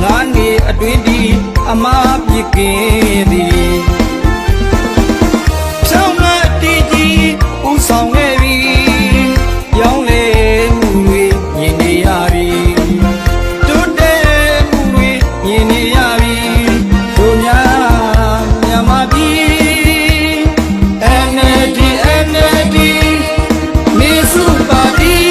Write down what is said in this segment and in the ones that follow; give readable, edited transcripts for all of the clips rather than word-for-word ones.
ငါနေအတွင်းဒီအမားပြစ်ကင်းသည်ဖြောင်းမတီးကြီးဥဆောင်ခဲ့ပြီရောင်းလေမှုတွေမြင်နေရပြီတိုးတက်မှုတွေမြင်နေရပြီတို့များမြန်မာပြည် NLD နေစုပါတီ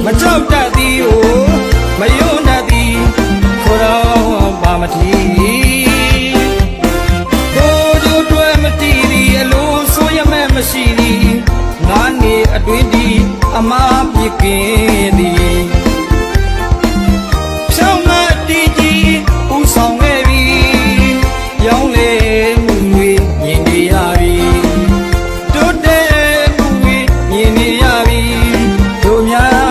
မကြောက်တတ်သည်ဟိုမယုံတတ်သည်ခေါ်တော့ပါမထီကိုကျိုးတွဲမတီးသည်အလုံးဆိုးရမဲ့မရှိသည်ငါနေအတွင်းဒီအမားပြစ်ကင်းသည်ဖြောင်းမတီးကြီးဥဆောင်ခဲ့ပြီရောင်းလေမှုတွေမြင်နေရပြီတိုးတက်မှုတွေမြင်နေရပြီတို့များ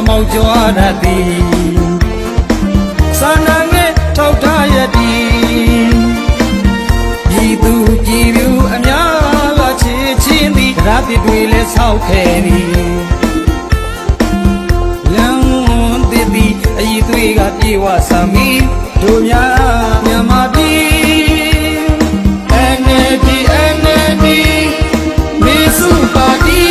မောက်ကြွားတတ်သည်စာနာငဲ့ထောက်ထားရသည်ပြည်သူကြည်ပြူအများကချစ်ချင်းသည်တရားပြတွေလဲဆောက်ခဲ့သည်လမ်းသစ်သည်အည်သွေးကပြေဝဆံမီတို့များမြန်မာပြည် NLD နေစုပါတီ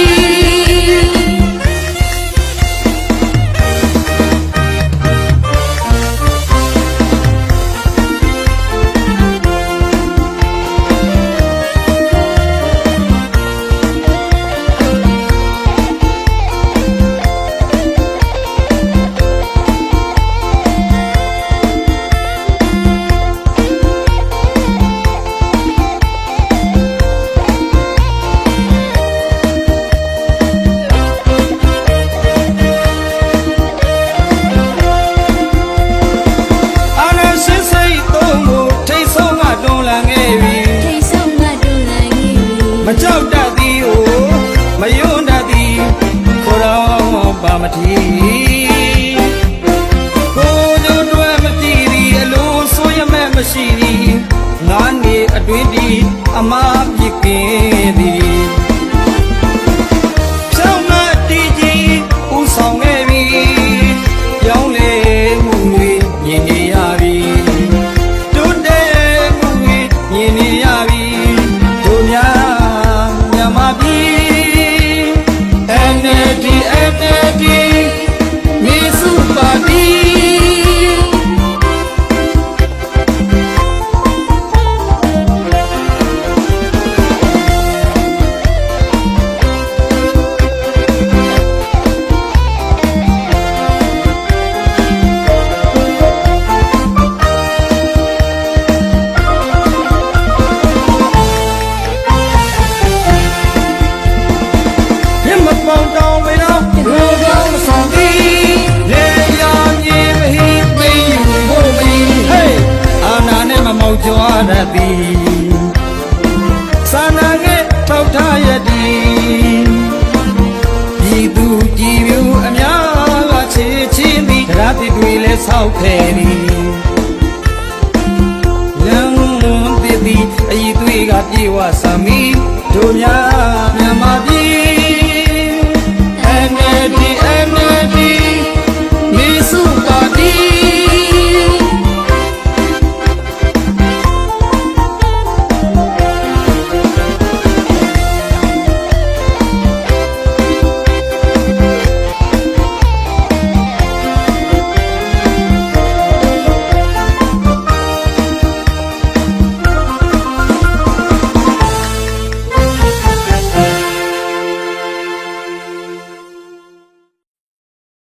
မကြောက်တတ်သည်ဟိုမယုံတတ်သည်ခေါ်တော့ပါမထီကိုကျိုးတွဲမတီးသည်အလုံးဆိုးရမဲ့မရှိသည်ငါနေအတွင်းဒီအမားပြစ်ကင်းသည်ဖြောင်းမတီးကြီးဥဆောင်ခဲ့ပြီရောင်းလေမှုတွေမြင်နေရပြီတိုးတက်မှုတွေမြင်နေရပြီတို့များNLD နေစုပါတီကြွားတတ်သည်စာနာငဲ့ထောက်ထားရသည်ပြည်သူကြည်ပြူအများကချစ်ချင်းသည်တရားပြတွေလဲဆောက်ခဲ့သည်လမ်းသစ်သည်အည်သွေးကပြေဝဆံမီတို့များ